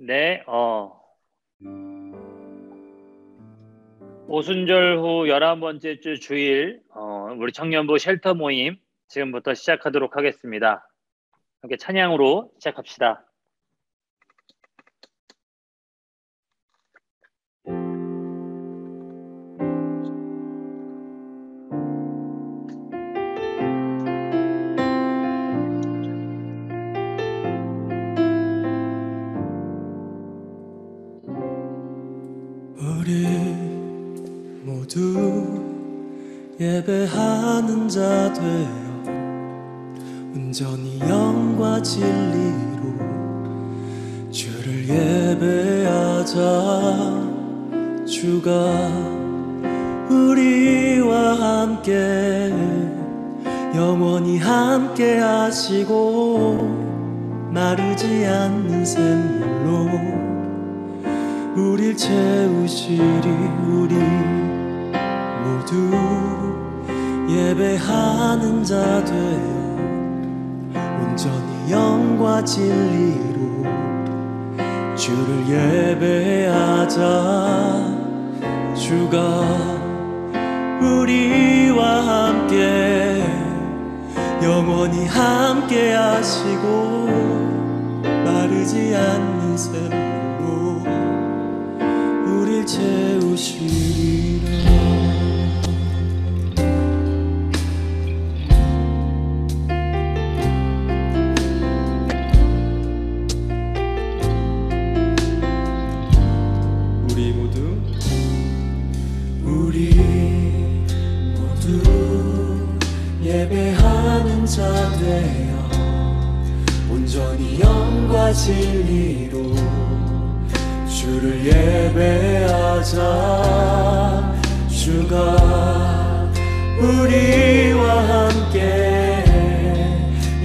네, 오순절 후 11번째 주 주일, 우리 청년부 쉘터 모임 지금부터 시작하도록 하겠습니다. 함께 찬양으로 시작합시다. 우리 모두 예배하는 자 되어 온전히 영과 진리로 주를 예배하자. 주가 우리와 함께 영원히 함께 하시고 마르지 않는 샘물로 우릴 채우시리. 우리 모두 예배하는 자 되어 온전히 영과 진리로 주를 예배하자. 주가 우리와 함께 영원히 함께 하시고 마르지 않는 샘물로 우릴 채우시리라. 우리 모두 예배하는 자 되어 온전히 영과 진리로 주를 예배하자. 주가 우리와 함께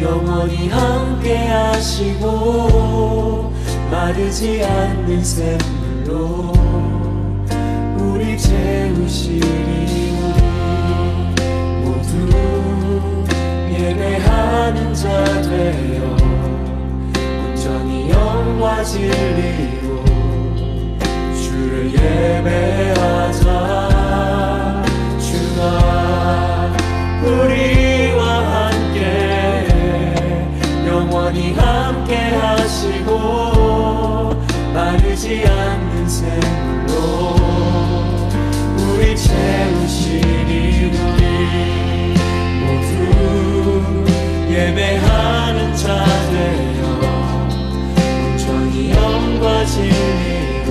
영원히 함께 하시고 마르지 않는 샘물로 우리 채우시리. 우리 모두 예배하는 자 되어 온전히 영과 진리로 주를 예배하자. 주가 우리와 함께 영원히 함께 하시고 마르지 않는 샘물로 우리 채우시리. 우리 모두 예배하는 자 되어 온전히 영과 진리로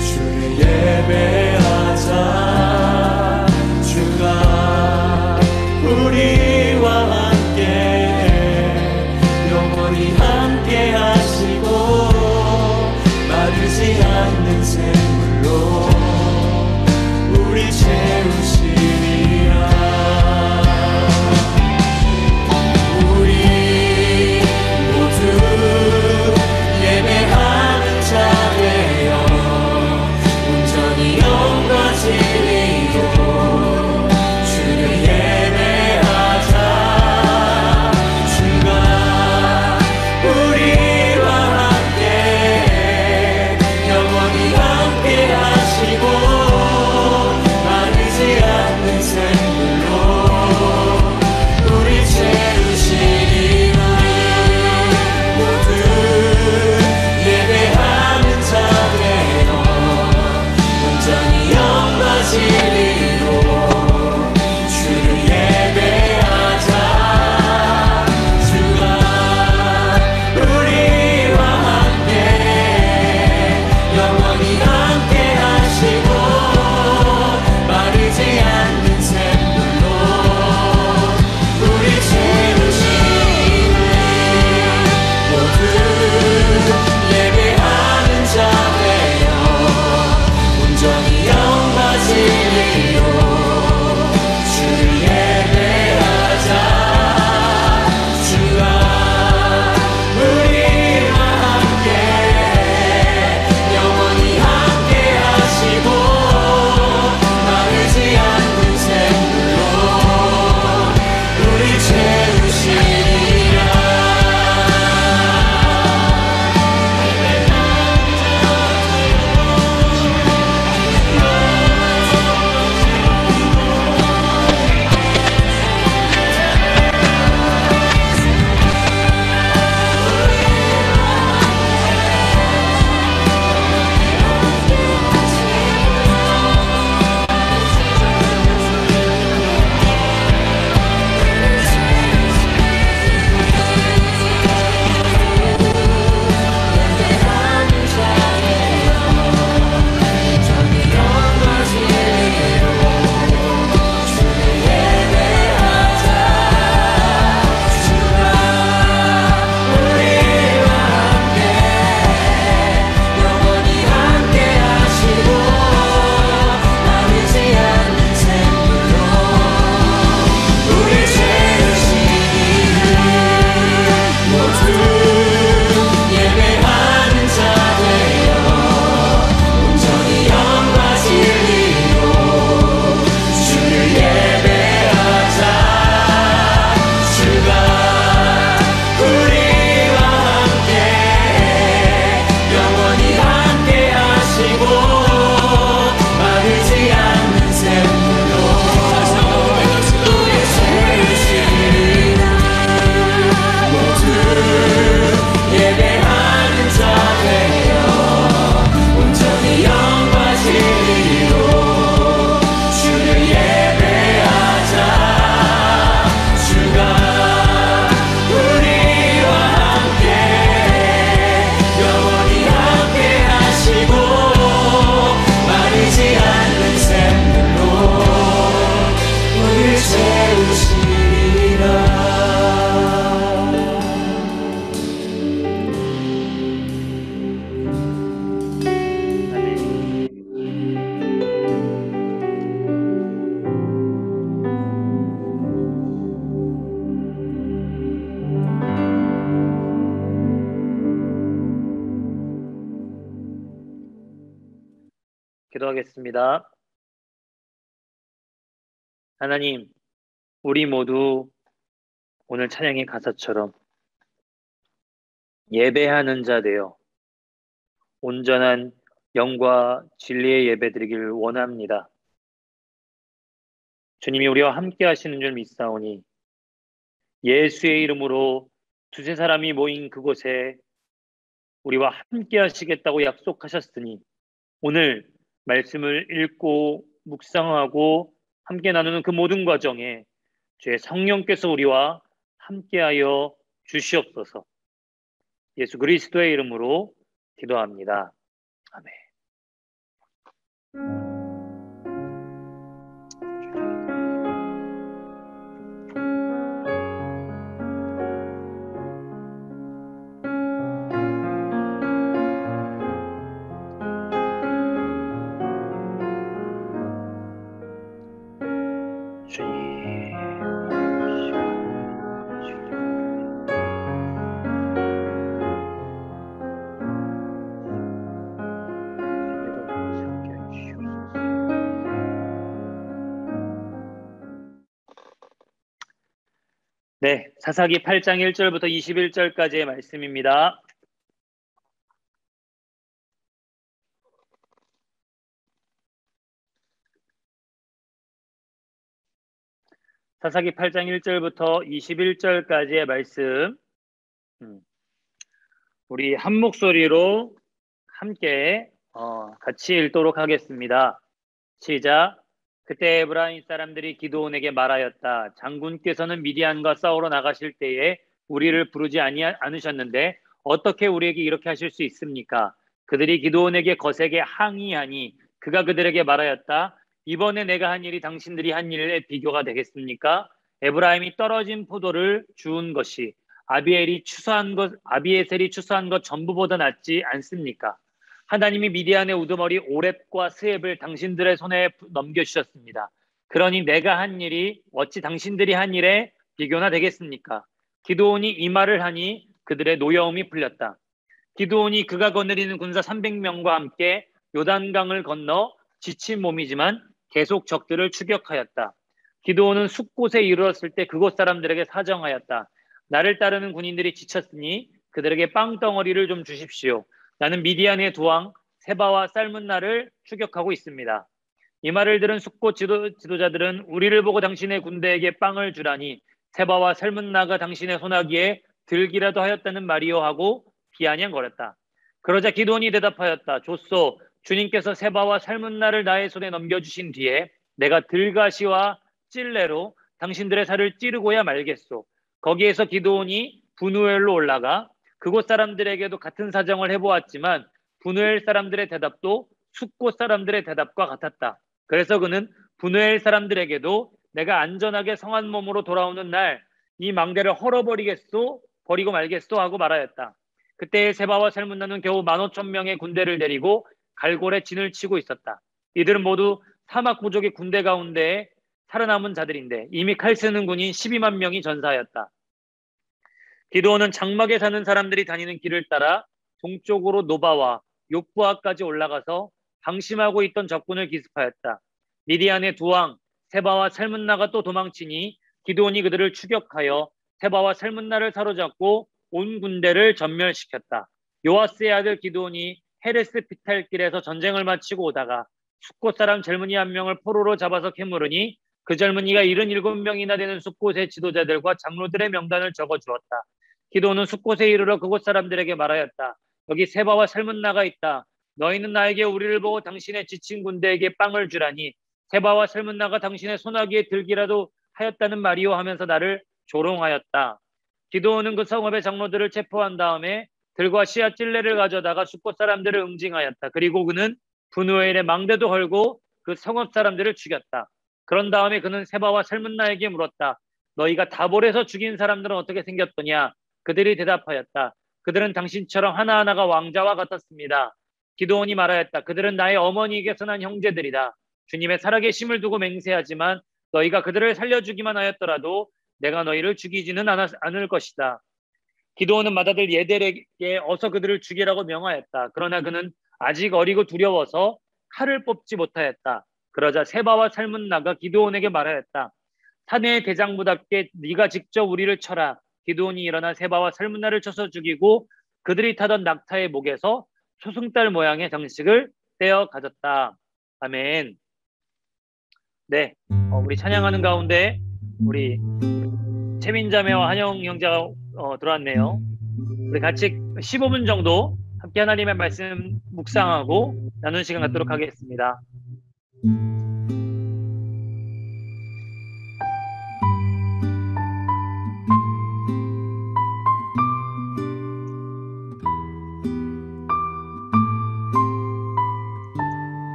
주를 예배하자. 기도하겠습니다. 하나님, 우리 모두 오늘 찬양의 가사처럼 예배하는 자 되어 온전한 영과 진리의 예배 드리기를 원합니다. 주님이 우리와 함께 하시는 줄 믿사오니 예수의 이름으로 두세 사람이 모인 그곳에 우리와 함께 하시겠다고 약속하셨으니 오늘 말씀을 읽고 묵상하고 함께 나누는 그 모든 과정에 주의 성령께서 우리와 함께하여 주시옵소서. 예수 그리스도의 이름으로 기도합니다. 아멘. 네, 사사기 8장 1절부터 21절까지의 말씀입니다. 사사기 8장 1절부터 21절까지의 말씀 우리 한 목소리로 함께 같이 읽도록 하겠습니다. 시작. 그때 에브라임 사람들이 기드온에게 말하였다. 장군께서는 미디안과 싸우러 나가실 때에 우리를 부르지 않으셨는데 어떻게 우리에게 이렇게 하실 수 있습니까? 그들이 기드온에게 거세게 항의하니 그가 그들에게 말하였다. 이번에 내가 한 일이 당신들이 한 일에 비교가 되겠습니까? 에브라임이 떨어진 포도를 주운 것이 아비에셀이 추수한 것 전부보다 낫지 않습니까? 하나님이 미디안의 우두머리 오렙과 스앱을 당신들의 손에 넘겨주셨습니다. 그러니 내가 한 일이 어찌 당신들이 한 일에 비교나 되겠습니까? 기드온이 이 말을 하니 그들의 노여움이 풀렸다. 기드온이 그가 거느리는 군사 300명과 함께 요단강을 건너 지친 몸이지만 계속 적들을 추격하였다. 기드온은 숲곳에 이르렀을 때 그곳 사람들에게 사정하였다. 나를 따르는 군인들이 지쳤으니 그들에게 빵덩어리를 좀 주십시오. 나는 미디안의 두 왕 세바와 살문나를 추격하고 있습니다. 이 말을 들은 숲곳 지도자들은 우리를 보고 당신의 군대에게 빵을 주라니 세바와 살문나가 당신의 손아귀에 들기라도 하였다는 말이요 하고 비아냥거렸다. 그러자 기드온이 대답하였다. 좋소. 주님께서 세바와 살문나를 나의 손에 넘겨주신 뒤에 내가 들가시와 찔레로 당신들의 살을 찌르고야 말겠소. 거기에서 기드온이 브누엘로 올라가 그곳 사람들에게도 같은 사정을 해보았지만 브누엘 사람들의 대답도 숲곳 사람들의 대답과 같았다. 그래서 그는 브누엘 사람들에게도 내가 안전하게 성한 몸으로 돌아오는 날 이 망대를 버리고 말겠소 하고 말하였다. 그때 세바와 살문나는 겨우 15,000명의 군대를 데리고 갈골에 진을 치고 있었다. 이들은 모두 사막 부족의 군대 가운데 살아남은 자들인데 이미 칼 쓰는 군인 12만 명이 전사하였다. 기드온은 장막에 사는 사람들이 다니는 길을 따라 동쪽으로 노바와 욥부아까지 올라가서 방심하고 있던 적군을 기습하였다. 미디안의 두 왕 세바와 살문나가 또 도망치니 기드온이 그들을 추격하여 세바와 살문나를 사로잡고 온 군대를 전멸시켰다. 요아스의 아들 기드온이 헤레스 피탈길에서 전쟁을 마치고 오다가 숲곳 사람 젊은이 한 명을 포로로 잡아서 캐물으니 그 젊은이가 77명이나 되는 숲곳의 지도자들과 장로들의 명단을 적어주었다. 기드온은 숲곳에 이르러 그곳 사람들에게 말하였다. 여기 세바와 살문나가 있다. 너희는 나에게 우리를 보고 당신의 지친 군대에게 빵을 주라니 세바와 살문나가 당신의 손아귀에 들기라도 하였다는 말이요 하면서 나를 조롱하였다. 기드온은 그 성읍의 장로들을 체포한 다음에 들과 씨앗 찔레를 가져다가 숲곳 사람들을 응징하였다. 그리고 그는 브누엘의 망대도 헐고 그 성읍 사람들을 죽였다. 그런 다음에 그는 세바와 살문나에게 물었다. 너희가 다볼에서 죽인 사람들은 어떻게 생겼더냐? 그들이 대답하였다. 그들은 당신처럼 하나하나가 왕자와 같았습니다. 기드온이 말하였다. 그들은 나의 어머니에게서 난 형제들이다. 주님의 살아계심을 두고 맹세하지만 너희가 그들을 살려주기만 하였더라도 내가 너희를 죽이지는 않을 것이다. 기드온은 맏아들 예델에게 어서 그들을 죽이라고 명하였다. 그러나 그는 아직 어리고 두려워서 칼을 뽑지 못하였다. 그러자 세바와 살문나가 기드온에게 말하였다. 사내의 대장부답게 네가 직접 우리를 쳐라. 기드온이 일어나 세바와 살문나를 쳐서 죽이고 그들이 타던 낙타의 목에서 초승달 모양의 장식을 떼어 가졌다. 아멘. 네, 우리 찬양하는 가운데 우리 채민자매와 한영 형제가 들어왔네요. 우리 같이 15분 정도 함께 하나님의 말씀 묵상하고 나누는 시간 갖도록 하겠습니다.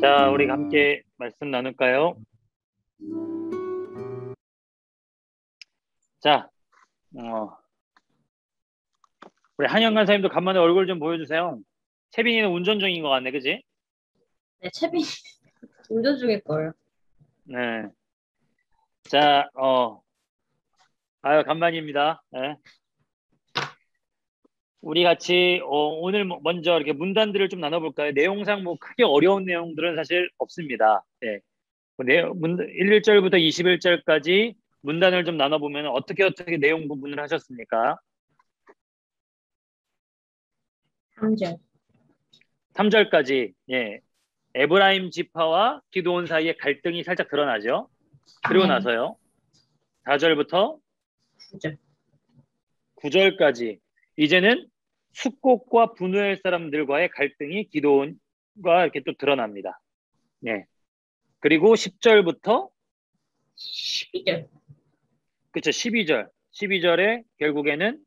자, 우리 함께 말씀 나눌까요? 자, 우리 한영 간사님도 간만에 얼굴 좀 보여주세요. 채빈이는 운전 중인 것 같네, 그지? 네, 채빈이 운전 중일 거예요. 네. 자, 아유, 간만입니다. 네. 우리 같이 오늘 먼저 이렇게 문단들을 좀 나눠볼까요? 내용상 뭐 크게 어려운 내용들은 사실 없습니다. 네. 1절부터 21절까지 문단을 좀 나눠보면 어떻게 내용 부분을 하셨습니까? 3절. 3절까지 예. 에브라임 지파와 기드온 사이의 갈등이 살짝 드러나죠. 그리고 네. 나서요. 4절부터 9절. 9절까지 이제는 숙곡과 분우엘 사람들과의 갈등이 기드온과 이렇게 또 드러납니다. 예. 그리고 10절부터 12절. 그쵸, 12절. 12절에 결국에는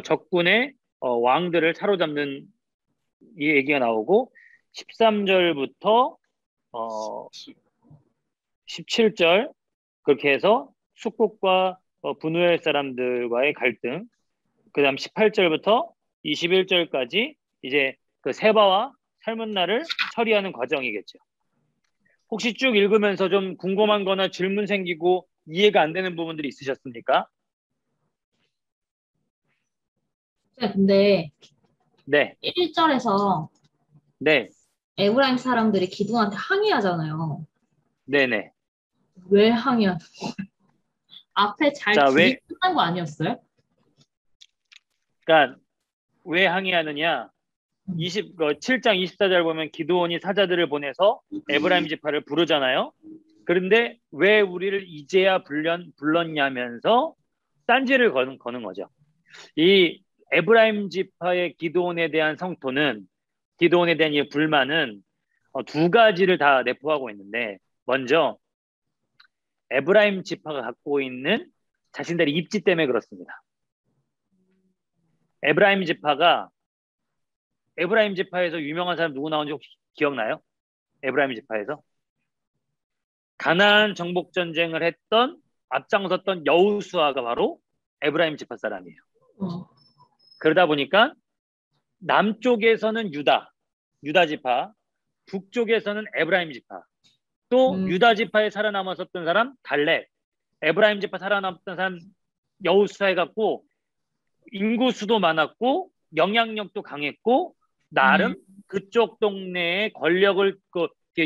적군의 왕들을 사로잡는 이 얘기가 나오고 13절부터 17절 그렇게 해서 숙국과 분우엘 사람들과의 갈등, 그 다음 18절부터 21절까지 이제 그 세바와 삶은 날을 처리하는 과정이겠죠. 혹시 쭉 읽으면서 좀 궁금한 거나 질문 생기고 이해가 안 되는 부분들이 있으셨습니까? 근데 네, 1절에서 네, 에브라임 사람들이 기드온한테 항의하잖아요. 네네. 왜 항의하는 앞에 잘 자, 준비 끝난 거 아니었어요? 그러니까 왜 항의하느냐? 7장 24절 보면 기드온이 사자들을 보내서 에브라임 지파를 부르잖아요. 그런데 왜 우리를 이제야 불렀냐면서 딴지를 거는 거죠. 이 에브라임 지파의 기드온에 대한 성토는, 기드온에 대한 이 불만은 두 가지를 다 내포하고 있는데, 먼저 에브라임 지파가 갖고 있는 자신들의 입지 때문에 그렇습니다. 에브라임 지파에서 유명한 사람 누구 나온지 혹시 기억나요? 에브라임 지파에서 가나안 정복 전쟁을 했던, 앞장섰던 여호수아가 바로 에브라임 지파 사람이에요. 어. 그러다 보니까 남쪽에서는 유다 지파, 북쪽에서는 에브라임 지파, 또 유다 지파에 살아남았었던 사람 갈렙, 에브라임 지파 살아남았던 사람 여호수아 해갖고 인구 수도 많았고 영향력도 강했고 나름 그쪽 동네의 권력을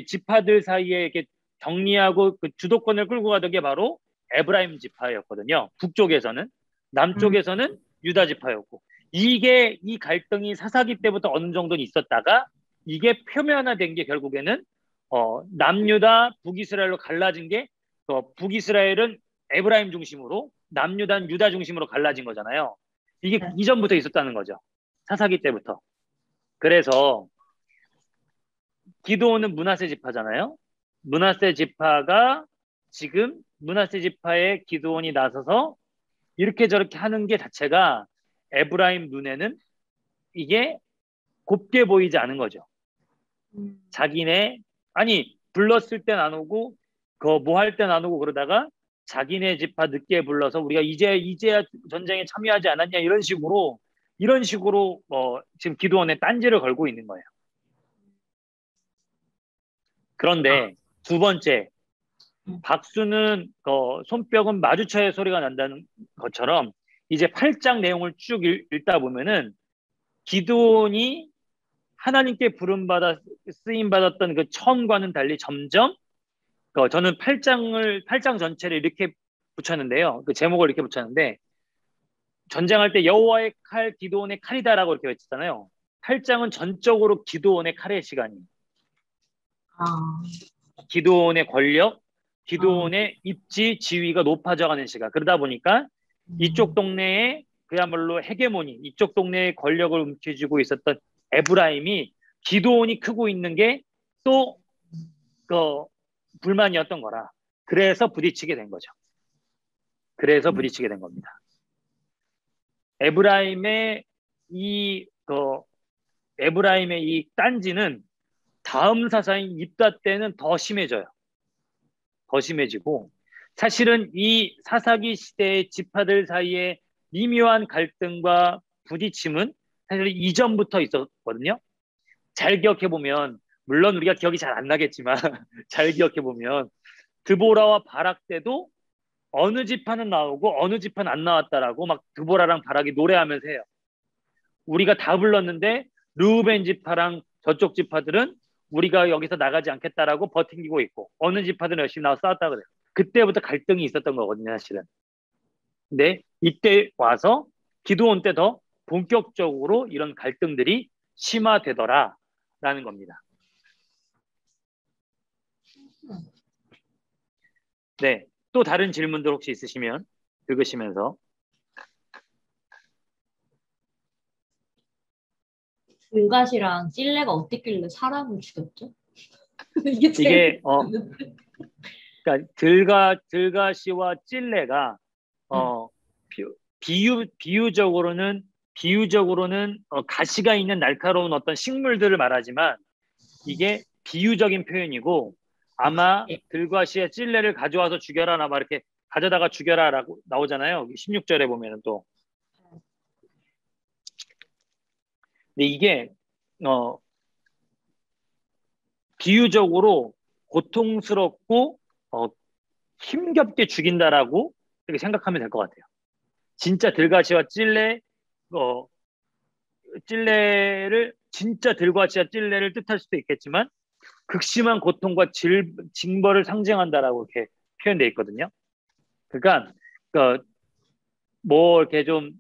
지파들 사이에 이렇게 정리하고 그 주도권을 끌고 가던 게 바로 에브라임 지파였거든요. 북쪽에서는. 남쪽에서는 유다 지파였고, 이게 이 갈등이 사사기 때부터 어느 정도는 있었다가 이게 표면화된 게 결국에는 남유다 북이스라엘로 갈라진 게, 북이스라엘은 에브라임 중심으로, 남유다는 유다 중심으로 갈라진 거잖아요. 이게 이전부터 있었다는 거죠. 사사기 때부터. 그래서 기드온은 므낫세 지파잖아요. 므낫세 지파가 지금 므낫세 지파의 기드온이 나서서 이렇게 저렇게 하는 게 자체가 에브라임 눈에는 이게 곱게 보이지 않은 거죠. 자기네, 아니 불렀을 땐 안 오고 뭐 할 땐 안 오고 그러다가 자기네 지파 늦게 불러서 우리가 이제야 전쟁에 참여하지 않았냐 이런 식으로 지금 기드온에 딴지를 걸고 있는 거예요. 그런데 두 번째, 박수는 손뼉은 마주쳐야 소리가 난다는 것처럼 이제 8장 내용을 쭉 읽다 보면은 기드온이 하나님께 쓰임 받았던 그 처음과는 달리 점점 저는 8장 전체를 이렇게 붙였는데요. 그 제목을 이렇게 붙였는데, 전쟁할 때 여호와의 칼 기드온의 칼이다라고 이렇게 외쳤잖아요. 8장은 전적으로 기드온의 칼의 시간이에요. 기드온의 권력, 기드온의 입지 지위가 높아져가는 시간. 그러다 보니까 이쪽 동네에 그야말로 헤게모니, 이쪽 동네의 권력을 움켜쥐고 있었던 에브라임이 기드온이 크고 있는 게 또 불만이었던 거라. 그래서 부딪히게 된 거죠. 그래서 부딪히게 된 겁니다. 에브라임의 이 딴지는 다음 사사인 입다 때는 더 심해져요. 더 심해지고, 사실은 이 사사기 시대의 지파들 사이에 미묘한 갈등과 부딪힘은 사실 이전부터 있었거든요. 잘 기억해보면, 물론 우리가 기억이 잘 안 나겠지만 잘 기억해보면 드보라와 바락 때도 어느 지파는 나오고 어느 지파는 안 나왔다라고 막 드보라랑 바락이 노래하면서 해요. 우리가 다 불렀는데 르우벤 지파랑 저쪽 지파들은 우리가 여기서 나가지 않겠다라고 버티고 있고, 어느 지파들은 열심히 나와서 싸웠다 그래요. 그때부터 갈등이 있었던 거거든요, 사실은. 근데 이때 와서 기드온 때 더 본격적으로 이런 갈등들이 심화되더라라는 겁니다. 네, 또 다른 질문들 혹시 있으시면 읽으시면서. 들갓이랑 찔레가 어땠길래 사람을 죽였죠? 이게 그러니까 들가시와 찔레가 비유적으로는 가시가 있는 날카로운 어떤 식물들을 말하지만 이게 비유적인 표현이고 아마 들과 씨의 찔레를 가져와서 죽여라 아마 이렇게 가져다가 죽여라라고 나오잖아요. 16절에 보면은 또. 근데 이게 비유적으로 고통스럽고 힘겹게 죽인다라고 이렇게 생각하면 될 것 같아요. 진짜 들가시와 찔레를 진짜 들가시와 찔레를 뜻할 수도 있겠지만 극심한 고통과 징벌을 상징한다라고 이렇게 표현되어 있거든요. 그러니까 뭐 이렇게 좀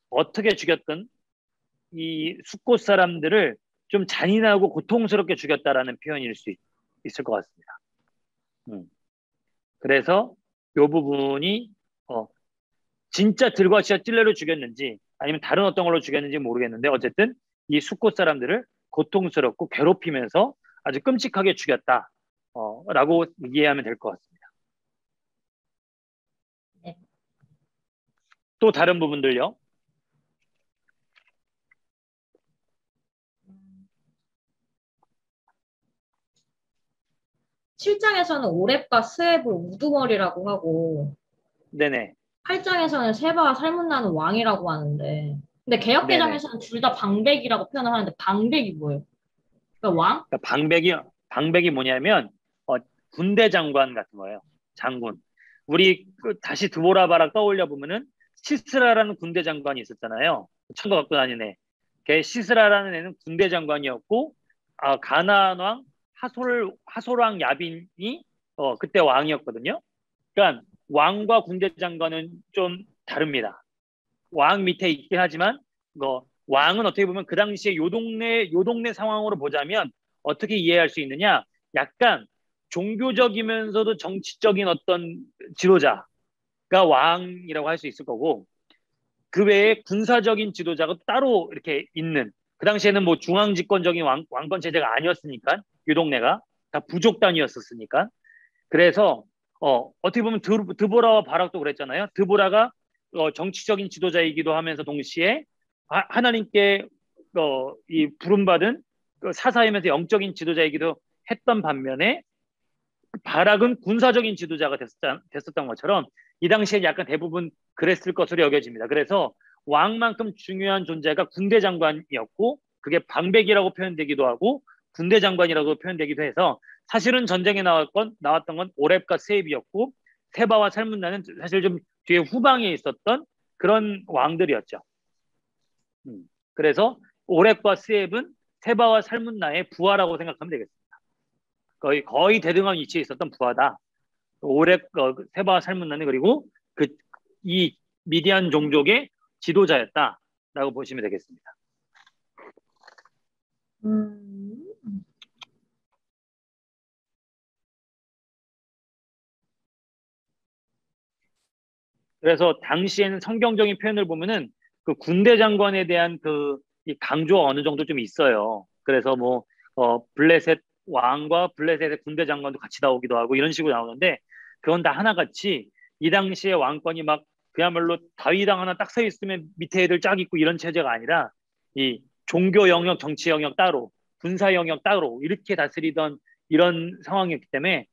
어떻게 죽였든 이 숫곳 사람들을 좀 잔인하고 고통스럽게 죽였다라는 표현일 수 있을 것 같습니다. 그래서 이 부분이 진짜 들과 씨와 찔레로 죽였는지 아니면 다른 어떤 걸로 죽였는지 모르겠는데 어쨌든 이 숫곳 사람들을 고통스럽고 괴롭히면서 아주 끔찍하게 죽였다 라고 이해하면 될 것 같습니다. 네. 또 다른 부분들요. 7장에서는 오렙과 스앱을 우두머리라고 하고 네네. 8장에서는 세바와 살문나는 왕이라고 하는데 근데 네네. 개역개정에서는 둘 다 방백이라고 표현을 하는데 방백이 뭐예요? 그러니까 왕? 그러니까 방백이 뭐냐면 군대 장관 같은 거예요. 장군. 우리 다시 드보라 바락 떠올려 보면은 시스라라는 군대 장관이 있었잖아요. 천거 갖고 다니네. 걔 시스라라는 애는 군대 장관이었고 가나안 왕 하솔왕 야빈이 그때 왕이었거든요. 그러니까 왕과 군대 장관은 좀 다릅니다. 왕 밑에 있긴 하지만 왕은 어떻게 보면 그 당시에 요 동네 상황으로 보자면 어떻게 이해할 수 있느냐? 약간 종교적이면서도 정치적인 어떤 지도자가 왕이라고 할 수 있을 거고 그 외에 군사적인 지도자가 따로 이렇게 있는 그 당시에는 뭐 중앙집권적인 왕권 체제가 아니었으니까 요 동네가 다 부족 단위였었으니까 그래서 어떻게 보면 드보라와 바락도 그랬잖아요. 드보라가 정치적인 지도자이기도 하면서 동시에 하나님께 이 부름받은 사사이면서 영적인 지도자이기도 했던 반면에 바락은 군사적인 지도자가 됐었던 것처럼 이 당시에 약간 대부분 그랬을 것으로 여겨집니다. 그래서 왕만큼 중요한 존재가 군대 장관이었고 그게 방백이라고 표현되기도 하고 군대 장관이라고 표현되기도 해서 사실은 전쟁에 나왔던 건 오렙과 세입이었고 세바와 살문나는 사실 좀 뒤에 후방에 있었던 그런 왕들이었죠. 그래서 오렙과 세입은 세바와 살문나의 부하라고 생각하면 되겠습니다. 거의 대등한 위치에 있었던 부하다. 오렙, 세바와 살문나는 그리고 이 미디안 종족의 지도자였다라고 보시면 되겠습니다. 그래서 당시에는 성경적인 표현을 보면은 그 군대 장관에 대한 이 강조가 어느 정도 좀 있어요. 그래서 뭐 블레셋 왕과 블레셋의 군대 장관도 같이 나오기도 하고 이런 식으로 나오는데 그건 다 하나같이 이 당시에 왕권이 막 그야말로 다윗왕 하나 딱 서 있으면 밑에 애들 쫙 있고 이런 체제가 아니라 이 종교 영역, 정치 영역 따로, 군사 영역 따로 이렇게 다스리던 이런 상황이었기 때문에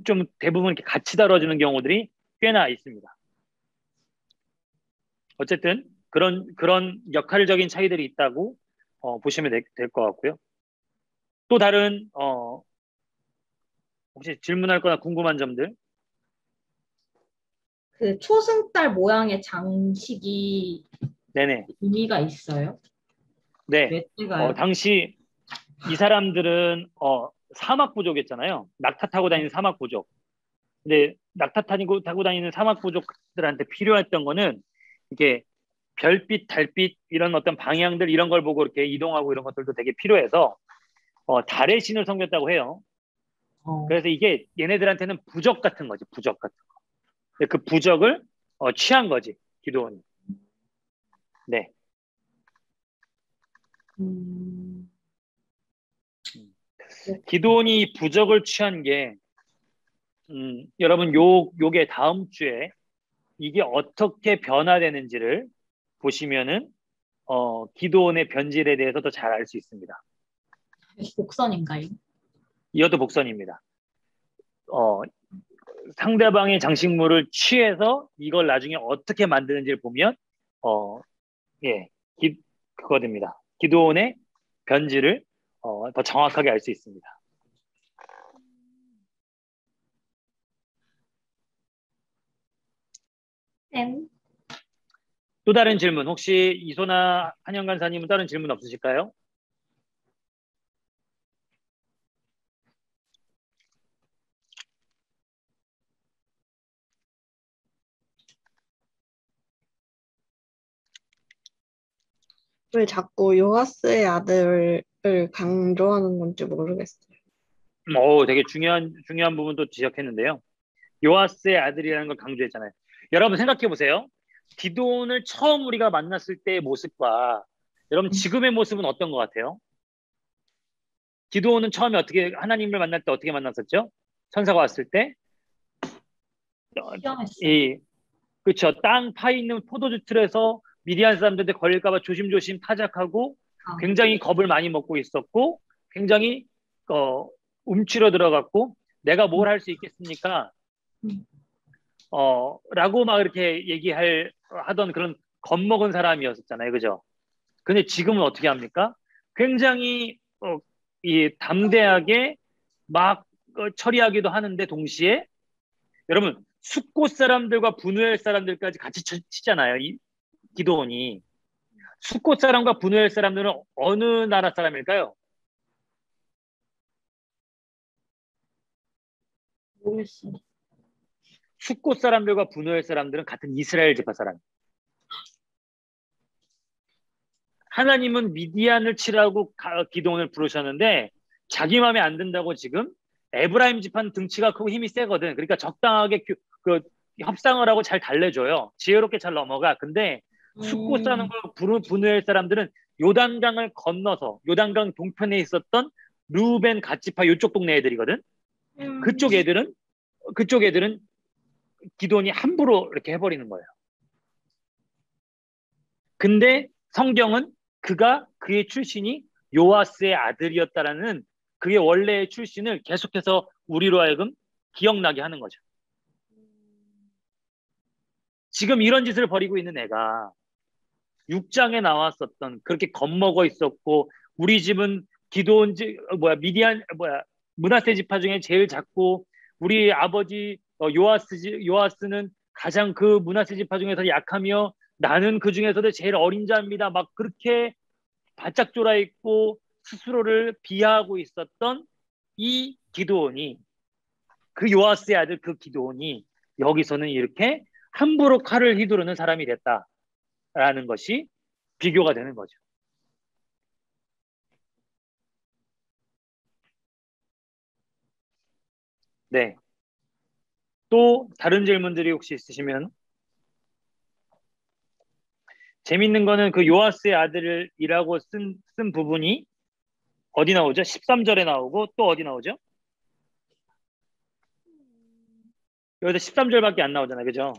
좀 대부분 이렇게 같이 다뤄지는 경우들이 꽤나 있습니다. 어쨌든 그런 역할적인 차이들이 있다고 보시면 될 것 같고요. 또 다른 혹시 질문할 거나 궁금한 점들? 그 초승달 모양의 장식이 네네. 의미가 있어요? 네. 왜 찍어요? 당시 이 사람들은 사막 부족이었잖아요. 낙타 타고 다니는 사막 부족. 근데 낙타 타고 다니는 사막 부족들한테 필요했던 거는 이게 별빛, 달빛 이런 어떤 방향들 이런 걸 보고 이렇게 이동하고 이런 것들도 되게 필요해서 달의 신을 섬겼다고 해요. 그래서 이게 얘네들한테는 부적 같은 거지, 부적 같은 거. 그 부적을 취한 거지, 기도원이. 네. 기도원이 부적을 취한 게 여러분 요게 다음 주에 이게 어떻게 변화되는지를 보시면은 기도원의 변질에 대해서 더 잘 알 수 있습니다. 곡선인가요? 이어도 복선입니다. 상대방의 장식물을 취해서 이걸 나중에 어떻게 만드는지를 보면 예, 그거 됩니다. 기도원의 변질을 더 정확하게 알 수 있습니다. 쌤. 또 다른 질문, 혹시 이소나 한영 간사님은 다른 질문 없으실까요? 왜 자꾸 요하스의 아들을 강조하는 건지 모르겠어요. 되게 중요한 부분도 지적했는데요. 요아스의 아들이라는 걸 강조했잖아요. 여러분 생각해 보세요. 기도온을 처음 우리가 만났을 때의 모습과 여러분 지금의 모습은 어떤 것 같아요? 기도온은 처음에 어떻게 하나님을 만날 때 어떻게 만났었죠? 천사가 왔을 때 시험했어요. 그렇죠. 땅 파 있는 포도주 틀에서 미디안 사람들한테 걸릴까봐 조심조심 타작하고 굉장히 겁을 많이 먹고 있었고 굉장히 움츠러 들어갔고 내가 뭘 할 수 있겠습니까? 라고 막 이렇게 하던 그런 겁먹은 사람이었잖아요. 그죠? 근데 지금은 어떻게 합니까? 굉장히 담대하게 막 처리하기도 하는데 동시에 여러분 숫곳 사람들과 분우엘 사람들까지 같이 치잖아요. 이 기도원이. 숫곳 사람과 분우엘 사람들은 어느 나라 사람일까요? 모르겠어요. 숫곳 사람들과 분우엘 사람들은 같은 이스라엘 지파 사람. 하나님은 미디안을 치라고 기도원을 부르셨는데 자기 마음에 안 든다고 지금 에브라임 지파는 등치가 크고 힘이 세거든. 그러니까 적당하게 협상을 하고 잘 달래줘요. 지혜롭게 잘 넘어가. 근데 숫곳 사람과 분우엘 사람들은 요단강을 건너서 요단강 동편에 있었던 루벤 갓지파 이쪽 동네 애들이거든. 그쪽 애들은 기도원이 함부로 이렇게 해버리는 거예요. 근데 성경은 그의 출신이 요아스의 아들이었다라는 그의 원래의 출신을 계속해서 우리로 하여금 기억나게 하는 거죠. 지금 이런 짓을 벌이고 있는 애가 6장에 나왔었던 그렇게 겁먹어 있었고 우리 집은 므낫세 지파 중에 제일 작고 우리 아버지 요아스는 가장 그 므낫세 지파 중에서 약하며 나는 그 중에서도 제일 어린 자입니다. 막 그렇게 바짝 졸아 있고 스스로를 비하하고 있었던 이 기드온이 그 요아스의 아들 그 기드온이 여기서는 이렇게 함부로 칼을 휘두르는 사람이 됐다라는 것이 비교가 되는 거죠. 네. 또 다른 질문들이 혹시 있으시면 재밌는 거는 그 요아스의 아들이라고 쓴 부분이 어디 나오죠? 13절에 나오고 또 어디 나오죠? 여기서 13절밖에 안 나오잖아요. 그죠?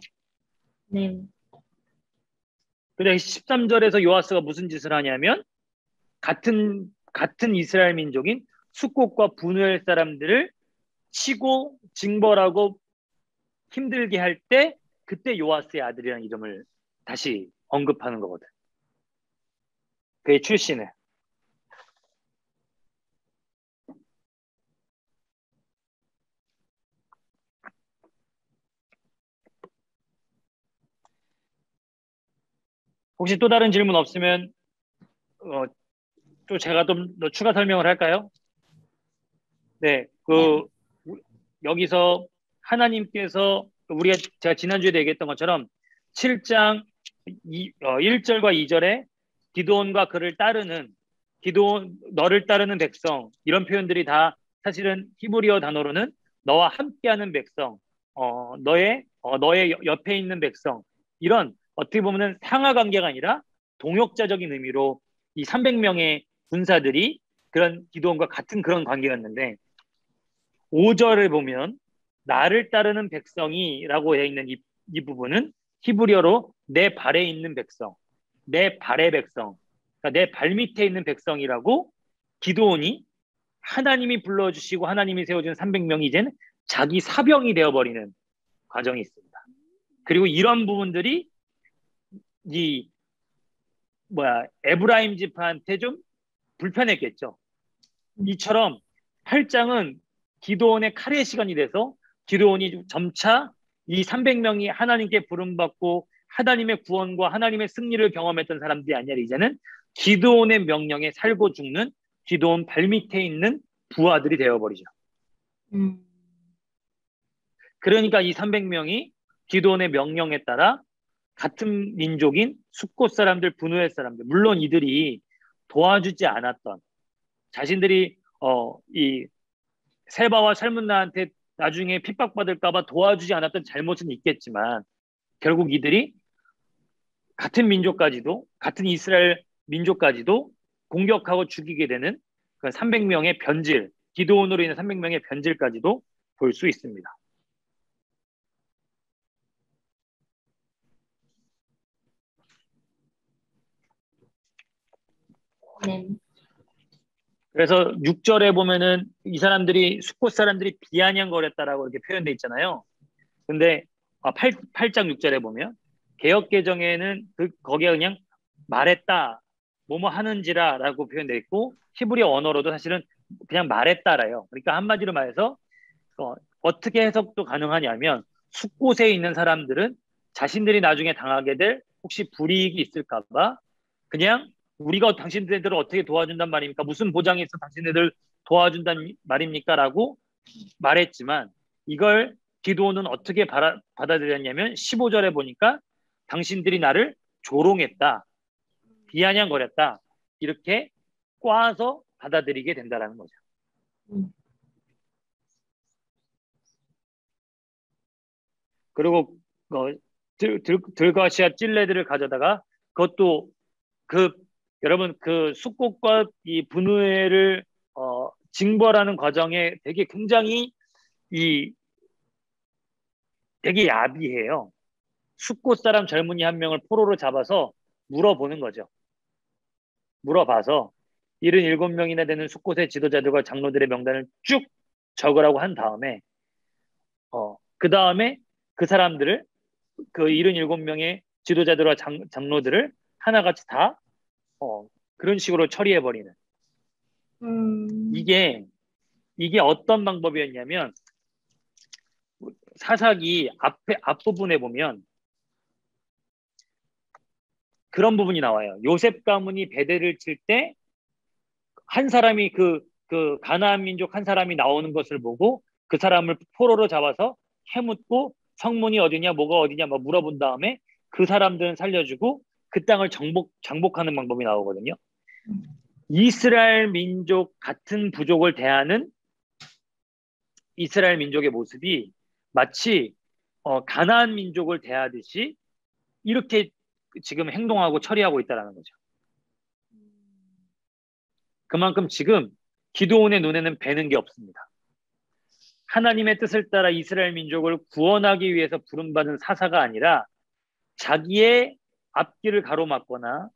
네. 근데 13절에서 요아스가 무슨 짓을 하냐면 같은 이스라엘 민족인 숫곳과 분우엘 사람들을 치고 징벌하고 힘들게 할 때 그때 요아스의 아들이라는 이름을 다시 언급하는 거거든. 그의 출신을. 혹시 또 다른 질문 없으면 또 제가 좀 더 추가 설명을 할까요? 네, 여기서 하나님께서 제가 지난주에 얘기했던 것처럼 7장 1절과 2절에 기드온과 너를 따르는 백성 이런 표현들이 다 사실은 히브리어 단어로는 너와 함께하는 백성, 너의 옆에 있는 백성 이런 어떻게 보면은 상하 관계가 아니라 동역자적인 의미로 이 300명의 군사들이 그런 기드온과 같은 그런 관계였는데 5절을 보면 나를 따르는 백성이라고 되어 있는 이 부분은 히브리어로 내 발에 있는 백성, 내 발의 백성, 그러니까 내 발 밑에 있는 백성이라고 기드온이 하나님이 불러주시고 하나님이 세워준 300명이 이제는 자기 사병이 되어버리는 과정이 있습니다. 그리고 이런 부분들이 이 에브라임 지파한테 좀 불편했겠죠. 이처럼 8장은 기드온의 칼의 시간이 돼서 기드온이 점차 이 300명이 하나님께 부름받고 하나님의 구원과 하나님의 승리를 경험했던 사람들이 아니라 이제는 기드온의 명령에 살고 죽는 기드온 발밑에 있는 부하들이 되어버리죠. 그러니까 이 300명이 기드온의 명령에 따라 같은 민족인 숫곳 사람들, 분우엘 사람들, 물론 이들이 도와주지 않았던 자신들이 이 세바와 살문나한테 나중에 핍박받을까봐 도와주지 않았던 잘못은 있겠지만 결국 이들이 같은 민족까지도 같은 이스라엘 민족까지도 공격하고 죽이게 되는 그 300명의 변질, 기드온으로 인한 300명의 변질까지도 볼 수 있습니다. 네. 그래서 6절에 보면은 이 사람들이 숫곳 사람들이 비아냥거렸다라고 이렇게 표현되어 있잖아요. 근데 8장 6절에 보면 개역개정에는 거기에 그냥 말했다, 뭐뭐 하는지라라고 표현되어 있고 히브리 언어로도 사실은 그냥 말했다라요. 그러니까 한마디로 말해서 어떻게 해석도 가능하냐면 숫곳에 있는 사람들은 자신들이 나중에 당하게 될 혹시 불이익이 있을까봐 그냥 우리가 당신들을 어떻게 도와준단 말입니까? 무슨 보장이 있어 당신들 도와준단 말입니까? 라고 말했지만 이걸 기드온은 어떻게 받아들였냐면 15절에 보니까 당신들이 나를 조롱했다, 비아냥거렸다 이렇게 꽈서 받아들이게 된다는 거죠. 그리고 들과 씨앗 찔레들을 가져다가 그것도 여러분 그 숫곳과 이 분우엘을 징벌하는 과정에 되게 굉장히 되게 야비해요. 숫곳 사람 젊은이 한 명을 포로로 잡아서 물어보는 거죠. 물어봐서 77명이나 되는 숫곳의 지도자들과 장로들의 명단을 쭉 적으라고 한 다음에 그 다음에 그 사람들을 그 77명의 지도자들과 장로들을 하나같이 다 그런 식으로 처리해버리는 이게 어떤 방법이었냐면 사사기 앞부분에 보면 그런 부분이 나와요. 요셉 가문이 베델을 칠 때 한 사람이 그 가나안 민족 한 사람이 나오는 것을 보고 그 사람을 포로로 잡아서 해묻고 성문이 어디냐 뭐가 어디냐 막 물어본 다음에 그 사람들은 살려주고 그 땅을 정복하는 방법이 나오거든요. 이스라엘 민족 같은 부족을 대하는 이스라엘 민족의 모습이 마치 가나안 민족을 대하듯이 이렇게 지금 행동하고 처리하고 있다는 거죠. 그만큼 지금 기드온의 눈에는 뵈는 게 없습니다. 하나님의 뜻을 따라 이스라엘 민족을 구원하기 위해서 부름받은 사사가 아니라 자기의 앞길을 가로막거나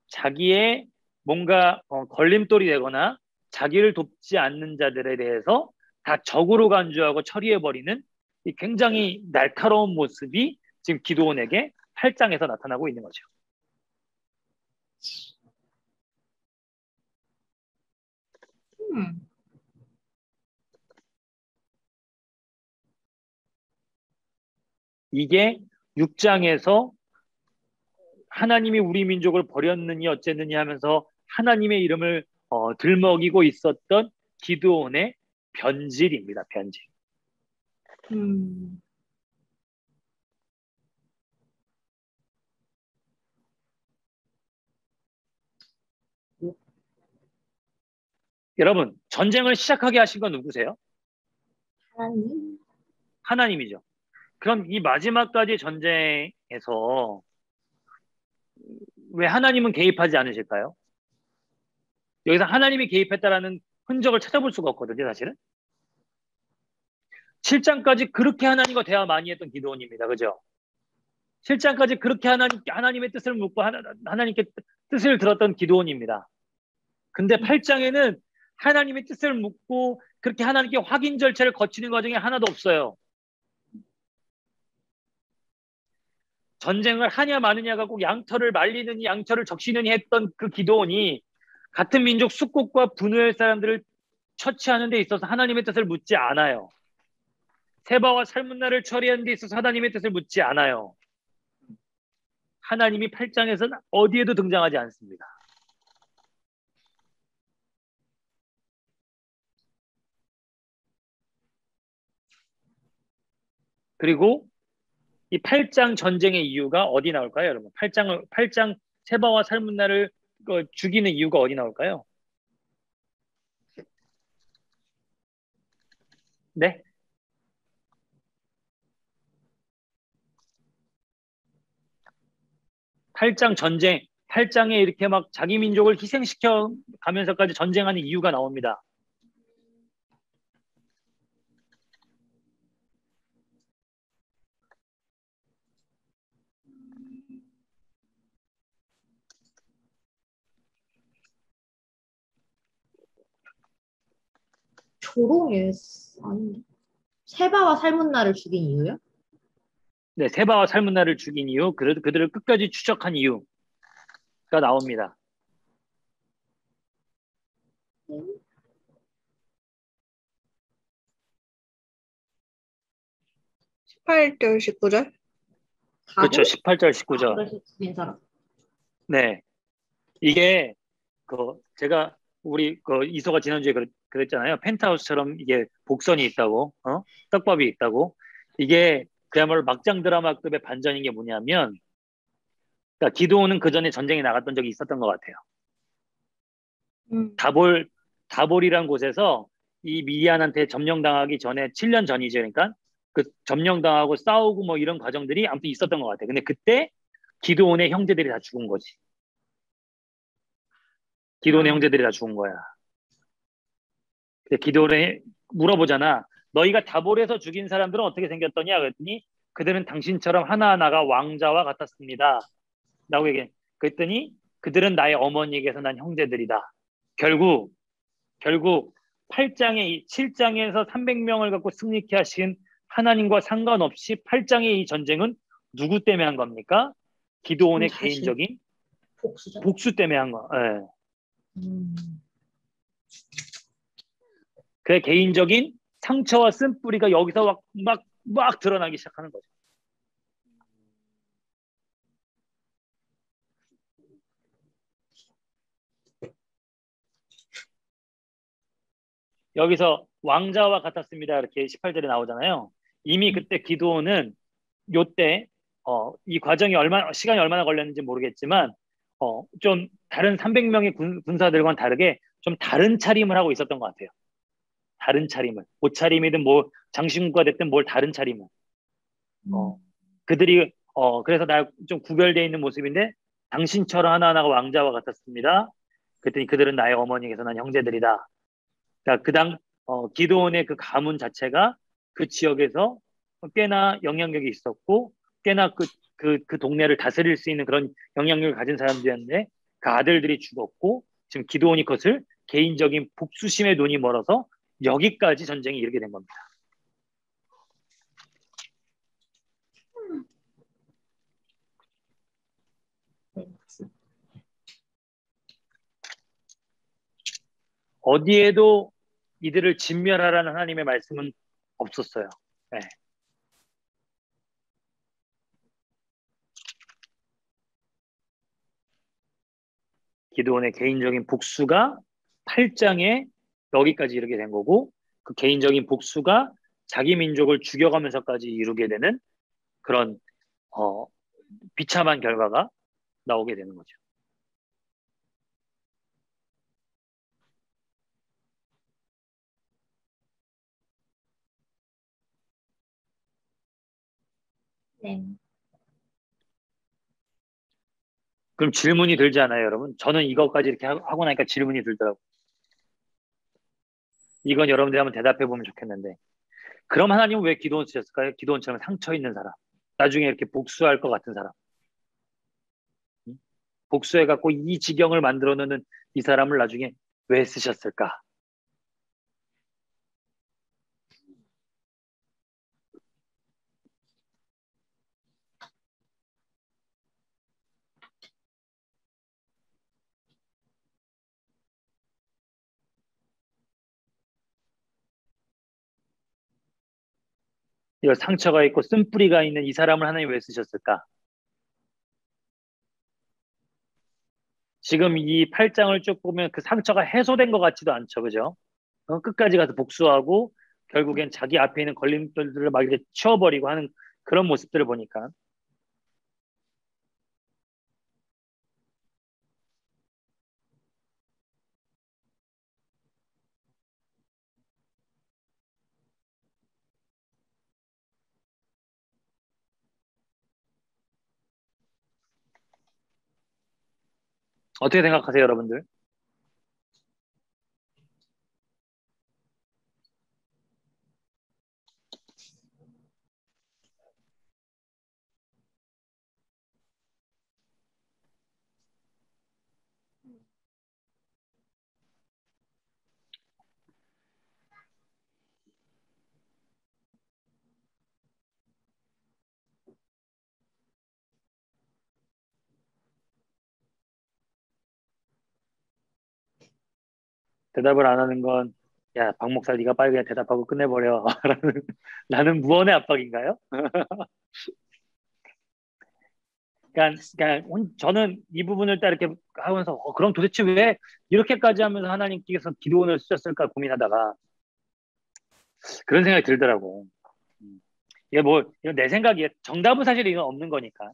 자기의 뭔가 걸림돌이 되거나 자기를 돕지 않는 자들에 대해서 다 적으로 간주하고 처리해버리는 이 굉장히 날카로운 모습이 지금 기드온에게 8장에서 나타나고 있는 거죠. 이게 6장에서 하나님이 우리 민족을 버렸느니 어쨌느니 하면서 하나님의 이름을 들먹이고 있었던 기드온의 변질입니다. 변질. 여러분, 전쟁을 시작하게 하신 건 누구세요? 하나님. 하나님이죠. 그럼 이 마지막까지 전쟁에서 왜 하나님은 개입하지 않으실까요? 여기서 하나님이 개입했다라는 흔적을 찾아볼 수가 없거든요, 사실은. 7장까지 그렇게 하나님과 대화 많이 했던 기드온입니다. 그죠? 7장까지 그렇게 하나님의 뜻을 묻고 하나님께 뜻을 들었던 기드온입니다. 근데 8장에는 하나님의 뜻을 묻고 그렇게 하나님께 확인 절차를 거치는 과정이 하나도 없어요. 전쟁을 하냐 마느냐 갖고 양털을 말리느니 양털을 적시느니 했던 그 기도원이 같은 민족 숙곡과 분노의 사람들을 처치하는 데 있어서 하나님의 뜻을 묻지 않아요. 세바와 살문나를 처리하는 데 있어서 하나님의 뜻을 묻지 않아요. 하나님이 8장에서는 어디에도 등장하지 않습니다. 그리고 이 8장 전쟁의 이유가 어디 나올까요, 여러분? 8장 세바와 살문나를 죽이는 이유가 어디 나올까요? 네? 전쟁, 8장에 이렇게 막 자기 민족을 희생시켜 가면서까지 전쟁하는 이유가 나옵니다. 조롱에 아닌데. 세바와 살문나를 죽인 이유요? 네, 세바와 살문나를 죽인 이유, 그들을 끝까지 추적한 이유가 나옵니다. 18절, 19절? 그렇죠. 18절, 19절. 그래서 죽인 사람. 네. 이게 제가 우리 이소가 지난주에 그랬잖아요. 펜트하우스처럼 이게 복선이 있다고, 떡밥이 있다고. 이게 그야말로 막장 드라마급의 반전인 게 뭐냐면, 그러니까 기도원은 그 전에 전쟁에 나갔던 적이 있었던 것 같아요. 다볼이란 곳에서 이 미디안한테 점령당하기 전에 7년 전이죠. 그러니까 그 점령당하고 싸우고 뭐 이런 과정들이 아무튼 있었던 것 같아요. 근데 그때 기도원의 형제들이 다 죽은 거지. 기도원의 형제들이 다 죽은 거야. 기도원에 물어보잖아. 너희가 다볼에서 죽인 사람들은 어떻게 생겼더냐? 그랬더니 그들은 당신처럼 하나하나가 왕자와 같았습니다. 라고 얘기해. 그랬더니 그들은 나의 어머니에게서 난 형제들이다. 결국 7장에서 300명을 갖고 승리케 하신 하나님과 상관없이 8장의 이 전쟁은 누구 때문에 한 겁니까? 기도원의 개인적인 복수 때문에 한 거. 네. 그의 개인적인 상처와 쓴뿌리가 여기서 막 드러나기 시작하는 거죠. 여기서 왕자와 같았습니다. 이렇게 18절에 나오잖아요. 이미 그때 기도원은 요때 이 시간이 얼마나 걸렸는지 모르겠지만 좀 다른 300명의 군사들과는 다르게 좀 다른 차림을 하고 있었던 것 같아요. 다른 차림을. 옷차림이든 뭐 장신구가 됐든 뭘 다른 차림을. 그들이 그래서 좀 구별되어 있는 모습인데 당신처럼 하나하나가 왕자와 같았습니다. 그랬더니 그들은 나의 어머니에게서 난 형제들이다. 그러니까 기도원의 그 가문 자체가 그 지역에서 꽤나 영향력이 있었고 꽤나 그 동네를 다스릴 수 있는 그런 영향력을 가진 사람들이었는데 그 아들들이 죽었고 지금 기도원이 그것을 개인적인 복수심에 눈이 멀어서 여기까지 전쟁이 이르게 된 겁니다. 어디에도 이들을 진멸하라는 하나님의 말씀은 없었어요. 네. 기도원의 개인적인 복수가 8장에 여기까지 이르게 된 거고 그 개인적인 복수가 자기 민족을 죽여가면서까지 이루게 되는 그런 비참한 결과가 나오게 되는 거죠. 네. 그럼 질문이 들지 않아요, 여러분? 저는 이것까지 이렇게 하고 나니까 질문이 들더라고요. 이건 여러분들이 한번 대답해 보면 좋겠는데 그럼 하나님은 왜 기도원 쓰셨을까요? 기도원처럼 상처 있는 사람, 나중에 이렇게 복수할 것 같은 사람, 복수해갖고 이 지경을 만들어 놓는 이 사람을 나중에 왜 쓰셨을까? 이 상처가 있고 쓴뿌리가 있는 이 사람을 하나님 왜 쓰셨을까? 지금 이 8장을 쭉 보면 그 상처가 해소된 것 같지도 않죠. 그죠? 끝까지 가서 복수하고 결국엔 자기 앞에 있는 걸림돌들을 막 이렇게 치워버리고 하는 그런 모습들을 보니까 어떻게 생각하세요, 여러분들? 대답을 안 하는 건, 야, 박 목사 네가 빨리 그냥 대답하고 끝내버려. 라는 무언의 압박인가요? 그러니까 저는 이 부분을 딱 이렇게 하면서 그럼 도대체 왜 이렇게까지 하면서 하나님께서 기도원을 쓰셨을까 고민하다가 그런 생각이 들더라고. 음. 이게 뭐 이건 내 생각이에요. 정답은 사실 이건 없는 거니까.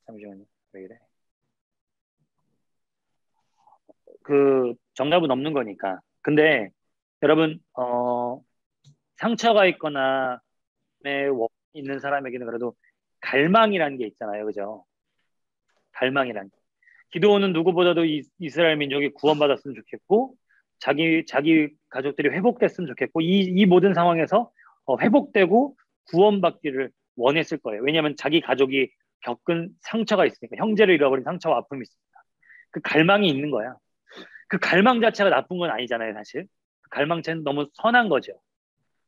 잠시만요. 왜 이래? 그 정답은 없는 거니까. 근데 여러분 상처가 있거나 있는 사람에게는 그래도 갈망이라는 게 있잖아요. 그죠? 갈망이란 게. 기도원은 누구보다도 이스라엘 민족이 구원받았으면 좋겠고 자기 가족들이 회복됐으면 좋겠고 이 모든 상황에서 회복되고 구원받기를 원했을 거예요. 왜냐하면 자기 가족이 겪은 상처가 있으니까 형제를 잃어버린 상처와 아픔이 있으니까 그 갈망이 있는 거야. 그 갈망 자체가 나쁜 건 아니잖아요, 사실. 그 갈망 자체는 너무 선한 거죠.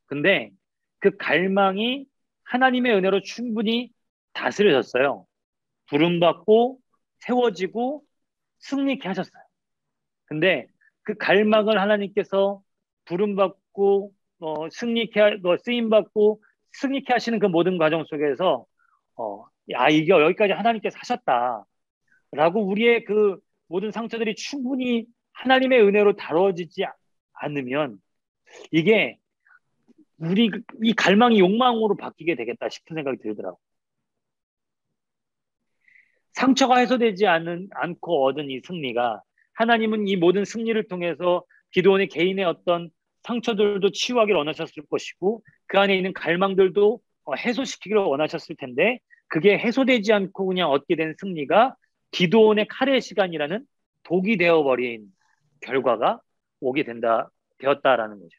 근데 그 갈망이 하나님의 은혜로 충분히 다스려졌어요. 부름받고 세워지고 승리케 하셨어요. 근데 그 갈망을 하나님께서 부름받고 쓰임받고 승리케 하시는 그 모든 과정 속에서 이게 여기까지 하나님께서 하셨다라고 우리의 그 모든 상처들이 충분히 하나님의 은혜로 다뤄지지 않으면 이게 우리 이 갈망이 욕망으로 바뀌게 되겠다 싶은 생각이 들더라고. 상처가 해소되지 않고 얻은 이 승리가 하나님은 이 모든 승리를 통해서 기도원의 개인의 어떤 상처들도 치유하기를 원하셨을 것이고 그 안에 있는 갈망들도 해소시키기를 원하셨을 텐데 그게 해소되지 않고 그냥 얻게 된 승리가 기도원의 칼의 시간이라는 독이 되어버린 결과가 오게 되었다라는 거죠.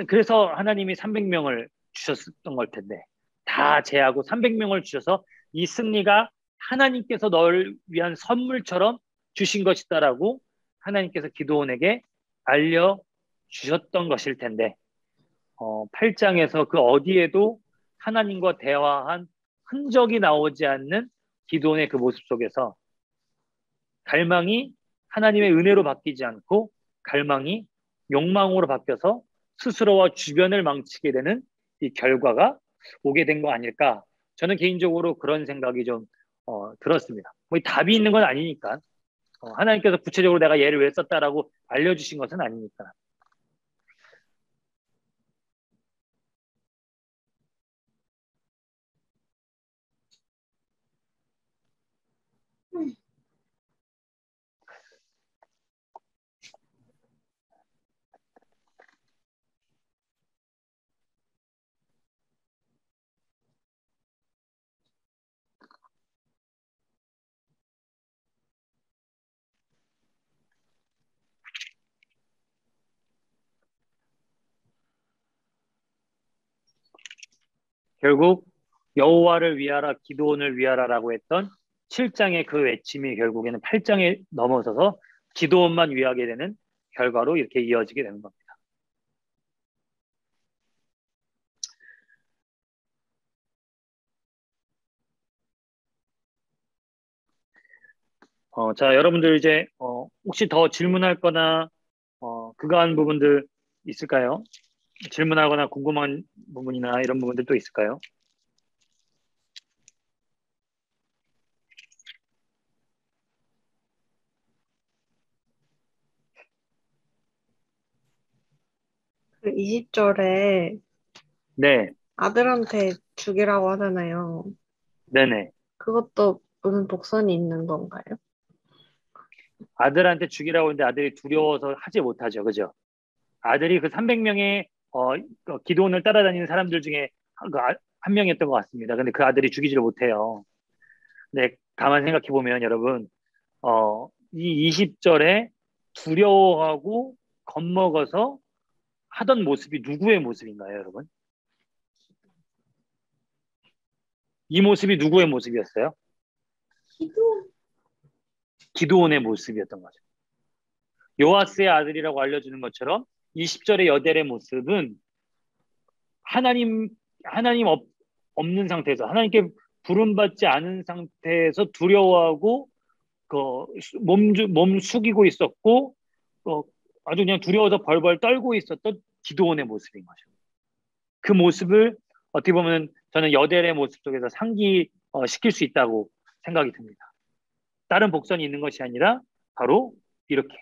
그래서 하나님이 300명을 주셨던 걸 텐데 다 제하고 300명을 주셔서 이 승리가 하나님께서 널 위한 선물처럼 주신 것이다라고 하나님께서 기도원에게 알려주셨던 것일 텐데 8장에서 그 어디에도 하나님과 대화한 흔적이 나오지 않는 기도원의 그 모습 속에서 갈망이 하나님의 은혜로 바뀌지 않고 갈망이 욕망으로 바뀌어서 스스로와 주변을 망치게 되는 이 결과가 오게 된 거 아닐까? 저는 개인적으로 그런 생각이 좀 들었습니다. 뭐 답이 있는 건 아니니까 하나님께서 구체적으로 내가 얘를 왜 썼다라고 알려주신 것은 아니니까. 결국 여호와를 위하라 기드온을 위하라라고 했던 7장의 그 외침이 결국에는 8장에 넘어서서 기드온만 위하게 되는 결과로 이렇게 이어지게 되는 겁니다. 자, 여러분들 이제 혹시 더 질문할 거나 그거한 부분들 있을까요? 질문하거나 궁금한 부분이나 이런 부분들 또 있을까요? 그 20절에 네, 아들한테 죽이라고 하잖아요. 네네. 그것도 무슨 복선이 있는 건가요? 아들한테 죽이라고 했는데 아들이 두려워서 하지 못하죠. 그죠? 아들이 그 300명의 기도원을 따라다니는 사람들 중에 한 명이었던 것 같습니다. 근데 그 아들이 죽이지를 못해요. 근데 가만 생각해 보면 여러분, 이 20절에 두려워하고 겁먹어서 하던 모습이 누구의 모습인가요, 여러분? 이 모습이 누구의 모습이었어요? 기도. 기드온의 모습이었던 거죠. 요아스의 아들이라고 알려주는 것처럼 20절의 여델의 모습은 하나님 없는 상태에서 하나님께 부름받지 않은 상태에서 두려워하고 몸 숙이고 있었고 어, 아주 그냥 두려워서 벌벌 떨고 있었던 기드온의 모습인 거죠. 그 모습을 어떻게 보면 저는 여델의 모습 속에서 시킬 수 있다고 생각이 듭니다. 다른 복선이 있는 것이 아니라 바로 이렇게.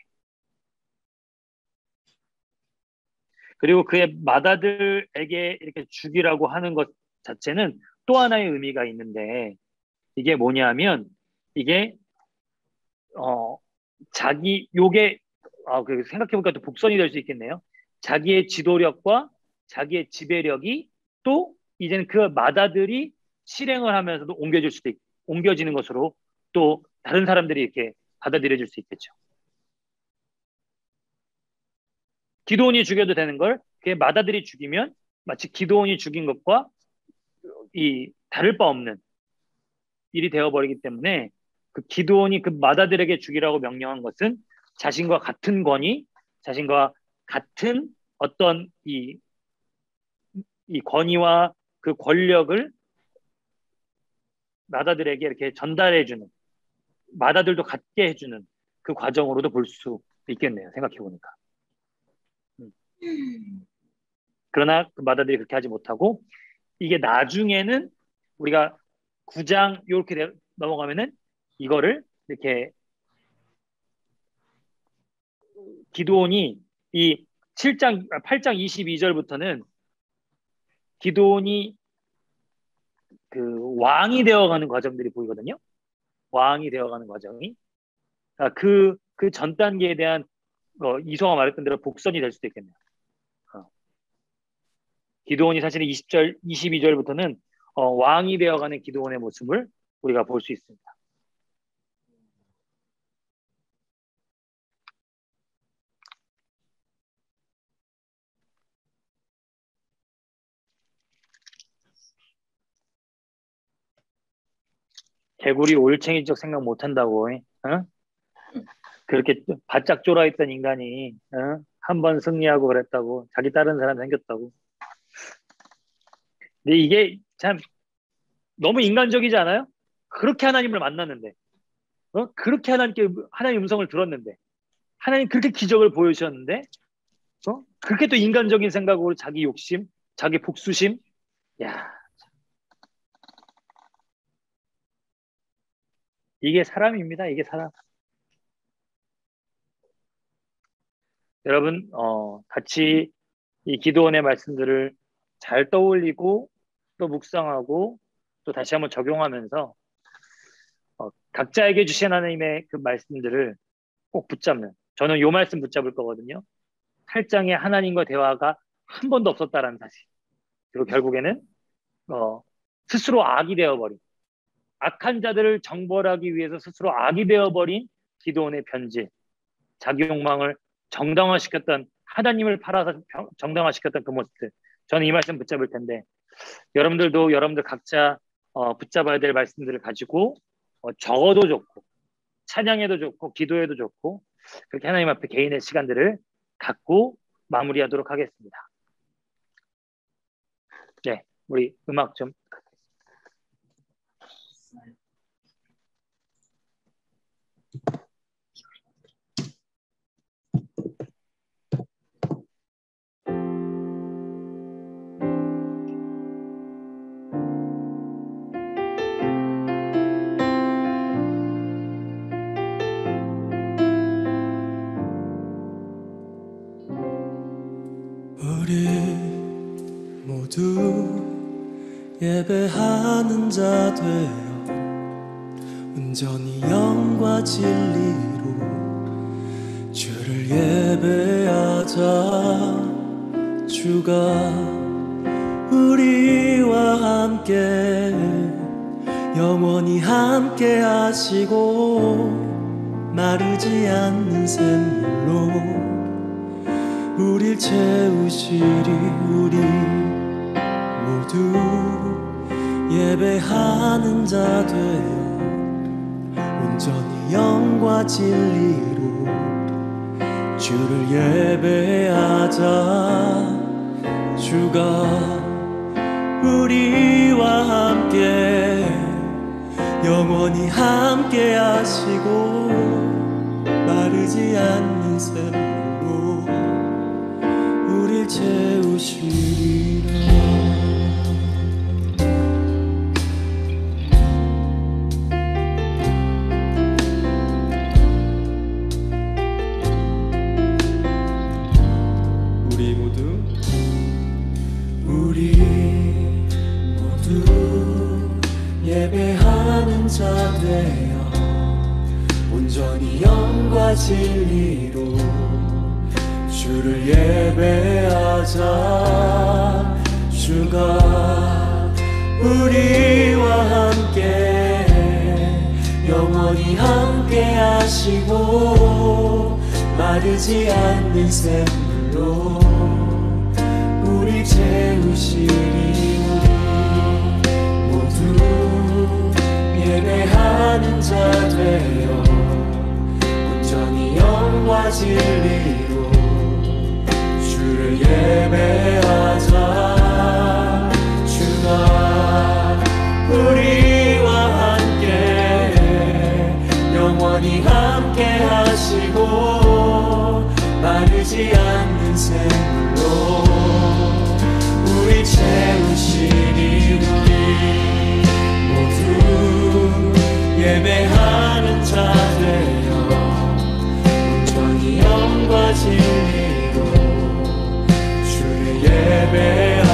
그리고 그의 맏아들에게 이렇게 죽이라고 하는 것 자체는 또 하나의 의미가 있는데 이게 뭐냐면 이게 어 자기 요게 생각해보니까 또 복선이 될 수 있겠네요. 자기의 지도력과 자기의 지배력이 또 이제는 그 맏아들이 실행을 하면서도 옮겨지는 것으로 또 다른 사람들이 이렇게 받아들여질 수 있겠죠. 기도원이 죽여도 되는 걸 그의 맏아들이 죽이면 마치 기도원이 죽인 것과 이 다를 바 없는 일이 되어버리기 때문에 그 기드온이 그 맏아들에게 죽이라고 명령한 것은 자신과 같은 권위, 자신과 같은 어떤 이 권위와 그 권력을 맏아들에게 이렇게 전달해주는, 맏아들도 갖게 해주는 그 과정으로도 볼 수 있겠네요. 생각해보니까. 그러나 그 맏아들이 그렇게 하지 못하고 이게 나중에는 우리가 9장 이렇게 넘어가면은 이거를 이렇게 기드온이 이 8장 22절부터는 기드온이 그 왕이 되어가는 과정들이 보이거든요. 왕이 되어가는 과정이. 그 전 단계에 대한 이소가 말했던 대로 복선이 될 수도 있겠네요. 기드온이 사실은 20절, 22절부터는 왕이 되어가는 기드온의 모습을 우리가 볼 수 있습니다. 개구리 올챙이적 생각 못한다고, 어? 그렇게 바짝 쫄아있던 인간이 한 번 승리하고 그랬다고 자기 다른 사람 생겼다고. 근데 이게 참 너무 인간적이지 않아요? 그렇게 하나님을 만났는데, 그렇게 하나님 음성을 들었는데, 하나님 그렇게 기적을 보여주셨는데, 그렇게 또 인간적인 생각으로 자기 욕심, 자기 복수심, 야, 이게 사람입니다. 이게 사람. 여러분, 같이 이 기도원의 말씀들을 잘 떠올리고 또 묵상하고 또 다시 한번 적용하면서 각자에게 주신 하나님의 그 말씀들을 꼭 붙잡는, 저는 요 말씀 붙잡을 거거든요. 8장에 하나님과 대화가 한 번도 없었다라는 사실. 그리고 결국에는 스스로 악이 되어버린, 악한 자들을 정벌하기 위해서 스스로 악이 되어버린 기드온의 변질, 자기 욕망을 정당화시켰던, 하나님을 팔아서 정당화시켰던 그 모습들. 저는 이 말씀 붙잡을 텐데 여러분들도 여러분들 각자 붙잡아야 될 말씀들을 가지고 적어도 좋고 찬양해도 좋고 기도해도 좋고 그렇게 하나님 앞에 개인의 시간들을 갖고 마무리하도록 하겠습니다. 네, 우리 음악 좀. 예배하는 자 되어 온전히 영과 진리로 주를 예배하자. 주가 우리와 함께 영원히 함께 하시고 마르지 않는 샘물로 우릴 채우시리. 우리 모두 예배하는 자 되어 온전히 영과 진리로 주를 예배하자. 주가 우리와 함께 영원히 함께 하시고 마르지 않는 샘물로 우릴 채우시리라. 예배하는 자 되어 온전히 영과 진리로 주를 예배하자. 주가 우리와 함께 영원히 함께 하시고 마르지 않는 샘물로 우리 채우시리. 예배하는 자 되어 온전히 영과 진리로 주를 예배하자. 주가 우리와 함께 영원히 함께 하시고 마르지 않는 샘물로 우리 채우시니. 우리 예배하는 자 되어 온전히 영과 진리로 주를 예배하자.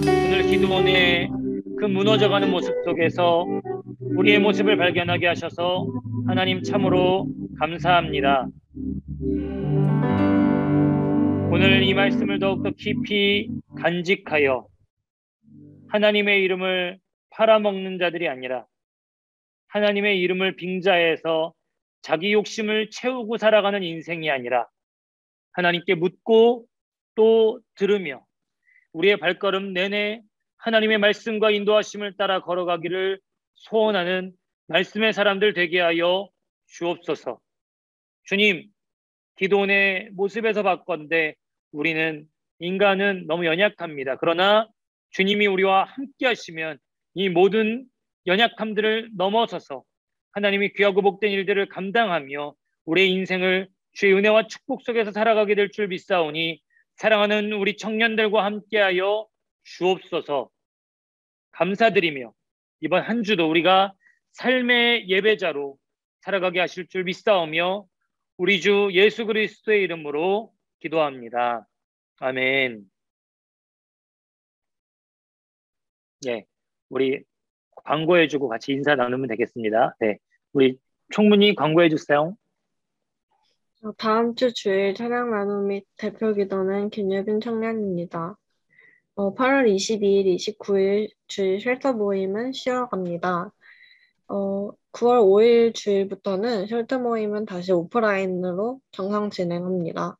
오늘 기도원의 그 무너져가는 모습 속에서 우리의 모습을 발견하게 하셔서 하나님 참으로 감사합니다. 오늘 이 말씀을 더욱더 깊이 간직하여 하나님의 이름을 팔아먹는 자들이 아니라 하나님의 이름을 빙자해서 자기 욕심을 채우고 살아가는 인생이 아니라 하나님께 묻고 또 들으며 우리의 발걸음 내내 하나님의 말씀과 인도하심을 따라 걸어가기를 소원하는 말씀의 사람들 되게 하여 주옵소서. 주님, 기도원의 모습에서 봤건대 우리는 인간은 너무 연약합니다. 그러나 주님이 우리와 함께 하시면 이 모든 연약함들을 넘어서서 하나님이 귀하고 복된 일들을 감당하며 우리의 인생을 주의 은혜와 축복 속에서 살아가게 될 줄 믿사오니 사랑하는 우리 청년들과 함께하여 주옵소서. 감사드리며 이번 한 주도 우리가 삶의 예배자로 살아가게 하실 줄 믿사오며 우리 주 예수 그리스도의 이름으로 기도합니다. 아멘. 예, 우리 광고해주고 같이 인사 나누면 되겠습니다. 네, 우리 총무님 광고해 주세요. 다음 주 주일 찬양 나눔 및 대표 기도는 김예빈 청년입니다. 8월 22일, 29일 주일 쉘터 모임은 쉬어갑니다. 9월 5일 주일부터는 쉘터 모임은 다시 오프라인으로 정상 진행합니다.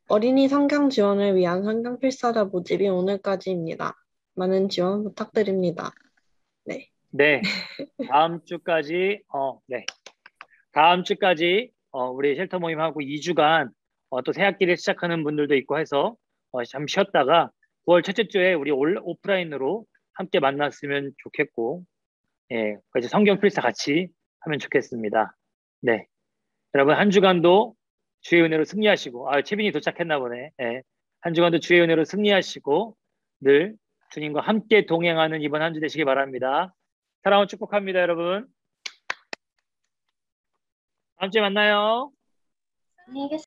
어린이 성경 지원을 위한 성경 필사자 모집이 오늘까지입니다. 많은 지원 부탁드립니다. 네. 네, 다음 주까지 다음 주까지 우리 쉘터 모임하고 2주간 또 새학기를 시작하는 분들도 있고 해서 잠 쉬었다가 9월 첫째 주에 우리 오프라인으로 함께 만났으면 좋겠고, 예, 그래서 성경 필사 같이 하면 좋겠습니다. 네, 여러분 한 주간도 주의 은혜로 승리하시고, 채빈이 도착했나 보네. 예, 한 주간도 주의 은혜로 승리하시고 늘 주님과 함께 동행하는 이번 한 주 되시기 바랍니다. 사랑을 축복합니다, 여러분. 다음 주에 만나요. 안녕히 계세요.